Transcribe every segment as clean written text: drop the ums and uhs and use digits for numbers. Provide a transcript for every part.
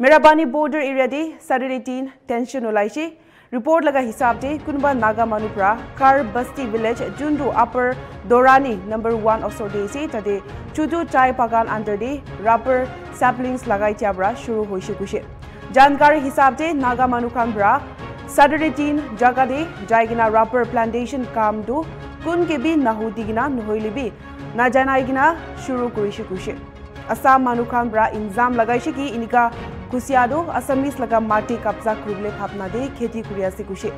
Merabani border area de Saturday 10 tension olaishi report laga hisab de kunba Naga Manupra Kar Basti village Jundu upper Dorani number 1 of Sordesi tade Chudu chai pagan under de rubber saplings lagai tiabra shuru hoishi kushe jankari hisab de Naga Manukan bra Saturday 10 jaga de jaigina rubber plantation kam do kun ke bi nahudigina nohoilibi na janaigina shuru kurishi kushe Assam Manukan bra inzam lagaishi ki inika Kusiado Assamese laga mati kabza kurble khapna de kheti kuriase kushe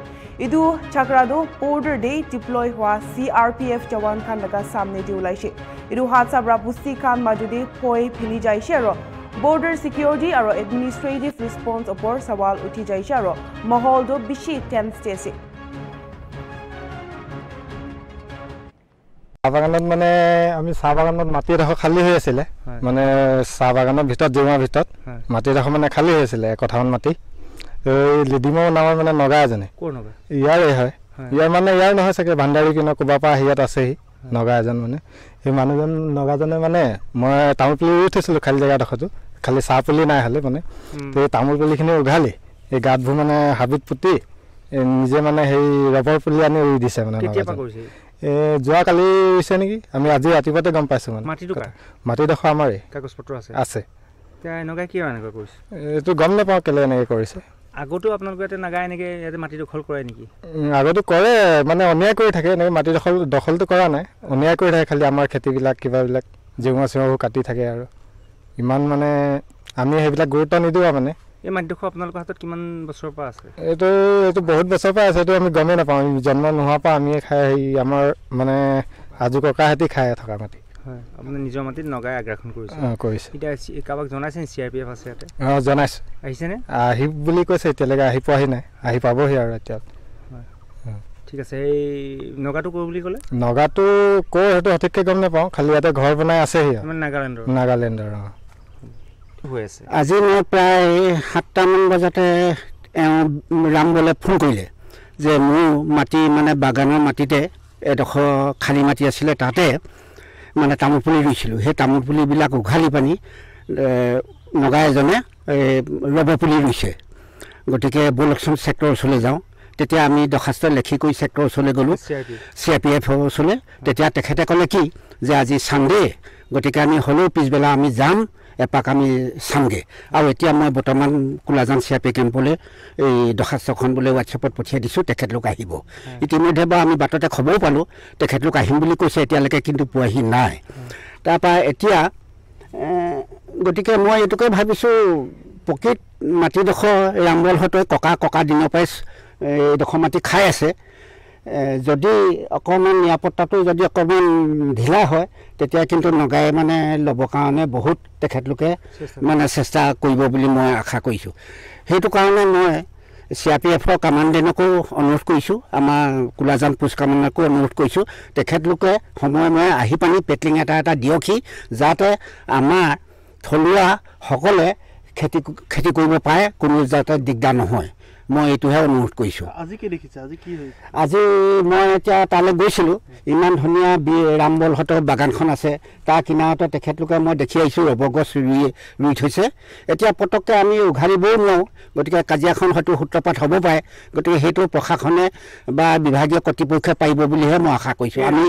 idu chakrado border day deploy hua CRPF jawan khan laga samne de ulaishe idu hatsa bra busti khan majude poi phili jaishe aro border security aro administrative response opor sawal uthi jaishe aro mahol do bishi tense ase Sabaganot মানে আমি সাবাগানত মাটি ৰাখ খালি হৈ আছিল মানে সাবাগানৰ ভিতৰত Gemma ভিতৰত মাটি ৰাখ মানে খালি হৈ আছিল একঠান মাটি এই লিডিমো নামৰ মানে নগা এজনে কোন নগা ইয়াৰ হয় ইয়াৰ মানে ইয়াৰ নহয় চাগে ভান্ডাৰী কিনো কোবা পা হিয়াত আছে নগা এজন মানে এই মানুহজন নগাজনে মানে মই তামুলপুলি উঠিছিল খালি জায়গা দেখতো খালি সাপুলি নাই হলে মানে এই তামুলপুলিখিনি উঘালি এই গাতভু মানে হাবিত পুতি নিজে মানে সেই ৰবৰ পুলি আনি উৰি দিছে মানে কেতিয়া কৰিছে যোৱা কালি হৈছে নেকি আমি আজি ৰাতিপুৱাতে গম পাইছো মানে মাটি দেখো আমাৰে কাগজ পত্ৰ আছে আছে তে নগা কি এনেকৈ কৰিছে এটো গম নাপাও কেলে এনেকৈ কৰিছে আগতো আপোনালোকে এতে নাগায় নেকি ইয়াতে মাটি দখল কৰে নেকি আগতো কৰে মানে অন্যায় কৰি থাকে এনেকৈ মাটি দখলটো কৰা নাই অন্যায় কৰি থাকে খালি আমাৰ খেতিবিলাক কিবাবিলাক জেউমা চেউমা কাটি থাকে আৰু ইমান মানে আমি সেইবিলাক গুৰুত্ব নিদিও মানে এই মাটি দেখো আপোনালোকৰ হাতত কিমান বছৰৰ পৰা আছে এটো বহুত বছৰৰ পৰা আছে এটো আমি গমে নাপাওঁ জন্ম নোহোৱা পৰা আমি খাই আমাৰ মানে আজু ককা হাতি খাই থকা মাটি হয় আপুনি নিজৰ মাটিত নগাই আগ্ৰাখন কৰিছে এটা কাবাক জনাইছে CRPF আছে ইয়াতে জনাইছে আহিছে নে আহি বুলি কৈছে এতিয়ালৈকে আহি পোৱাহি নাই আহি পাবহি আৰু এতিয়া ঠিক আছে এই নগাটো কো বুলি ক'লে নগাটো কো হেতু সঠিককে গম নাপাওঁ খালি ইয়াতে ঘৰ বনাই আছে মানে নাগালেণ্ডৰ আজি মই প্ৰায় 7টা মান বজাতে ৰামবলে ফোন কৰিলে যে মোৰ মাটি মানে বাগানৰ মাটিতে এডোখৰ খালি মাটি আছিল তাতে মানে তামুলপুলি ৰুইছিলোঁ সেই তামুলপুলিবিলাক উঘালি পানি নগা এজনে ৰবৰ পুলি ৰুইছে গতিকে বলকচন সেক্টৰ ওচৰলৈ যাওঁ তেতিয়া আমি দখাস্ত লেখি কৰি সেক্টৰ ওচৰলৈ গ'লো CRPF ওচৰলৈ তেতিয়া তেখেতে ক'লে কি যে আজি সানডে গতিকে আমি হলেও পিছবেলা আমি যাম এপাক আমি চামগে আৰু এতিয়া মই বৰ্তমান কুলাজান CRPF কেম্পলৈ এই দখাস্তখন বোলে WhatsAppত পঠিয়াই দিছোঁ তেখেতলোক আহিব ইতিমধ্যে বা আমি বাটতে খবৰ পালোঁ তেখেতলোক আহিম বুলি কৈছে এতিয়ালৈকে কিন্তু পোৱাহি নাই তাৰপৰা এতিয়া গতিকে মই এইটোকে ভাবিছোঁ পকেট মাটিডোখৰ ৰামবলহঁতৰ ককা দিনৰ পৰাই এইডোখৰ মাটি খাই আছে যদি অকণমান নিৰাপত্তাটো যদি অকণমান ঢিলা হয় তেতিয়া কিন্তু নগাই মানে ল'ব কাৰণে বহুত তেখেতলোকে মানে চেষ্টা কৰিব বুলি মই আশা কৰিছোঁ সেইটো কাৰণে মই CRPFৰ কমাণ্ডেণ্টকো অনুৰোধ কৰিছোঁ আমাৰ কুলাজান পোষ্ট কমাণ্ডাৰকো অনুৰোধ কৰিছোঁ তেখেতলোকে সময়ে আহি পানি পেটলিং এটা দিয়কহি যাতে আমাৰ থলুৱা সকলে খেতি কৰিব পাৰে কোনো যাতে দিগদাৰ নহয় মই এইটোহে অনুৰোধ কৰিছোঁ আজি কি দেখিছে আজি মই এতিয়া তালৈ গৈছিলোঁ ইমান ধুনীয়া ৰামবলহঁতৰ বাগানখন আছে তাৰ কিনাৰতে তেখেতলোকে মই দেখি আহিছোঁ ৰবৰ গছ ৰুই থৈছে এতিয়া পটককৈ আমি উঘালিবও নোৱাৰোঁ গতিকে কাজিয়াখন হয়তো সূত্ৰপাত হ'ব পাৰে গতিকে সেইটো প্ৰশাসনে বা বিভাগীয় কৰ্তৃপক্ষই পাৰিব বুলিহে মই আশা কৰিছোঁ আমি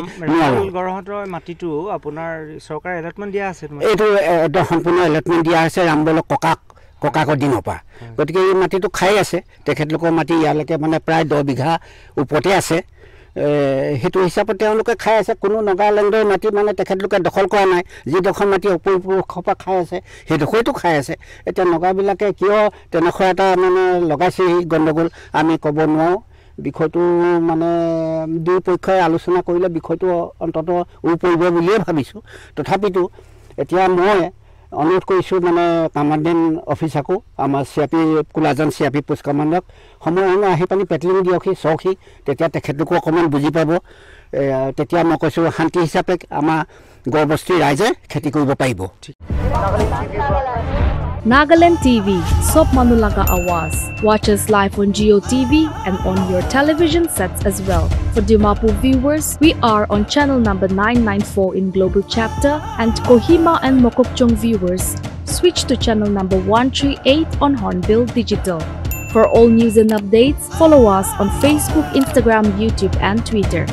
গড়হঁতৰ মাটিটো আপোনাৰ চৰকাৰে এলটমেণ্ট দিয়া আছে এইটো একদম সম্পূৰ্ণ এলটমেণ্ট দিয়া আছে ৰামবলক ককাকৰ দিনৰ পৰা গতিকে এই মাটিটো খাই আছে তেখেতলোকৰ মাটি ইয়ালৈকে মানে প্ৰায় 10 বিঘা ওপৰতে আছে সেইটো হিচাপত তেওঁলোকে খাই আছে কোনো নগালেণ্ডৰ মাটি মানে তেখেতলোকে দখল কৰা নাই যিডোখৰ মাটি উপৰিপুৰুষৰ পৰা খাই আছে সেইডোখৰটো খাই আছে এতিয়া নগাবিলাকে কিয় তেনেকুৱা এটা মানে লগাইছে গণ্ডগোল আমি ক'ব নোৱাৰোঁ বিষয়টো মানে দুই পক্ষই আলোচনা কৰিলে বিষয়টো অন্ততঃ পৰিব বুলিয়ে ভাবিছোঁ তথাপিতো এতিয়া মই অনুৰোধ কৰিছোঁ মানে কমাণ্ডেণ্ট অফিচাৰকো আমাৰ কুলাজান CRPF পোষ্ট কমাণ্ডাৰক সময় আহি পানি পেটলিং দিয়কহি চাওকহি তেতিয়া তেখেতলোকো অকণমান বুজি পাব তেতিয়া মই কৈছোঁ শান্তি হিচাপে আমাৰ গড়বস্তিৰ ৰাইজে খেতি কৰিব পাৰিব Nagaland TV, Sop Manulaga Awas. Watch us live on Geo TV and on your television sets as well. For Dimapur viewers, we are on channel number 994 in Global Chapter, and Kohima and Mokokchung viewers, switch to channel number 138 on Hornbill Digital. For all news and updates, follow us on Facebook, Instagram, YouTube, and Twitter.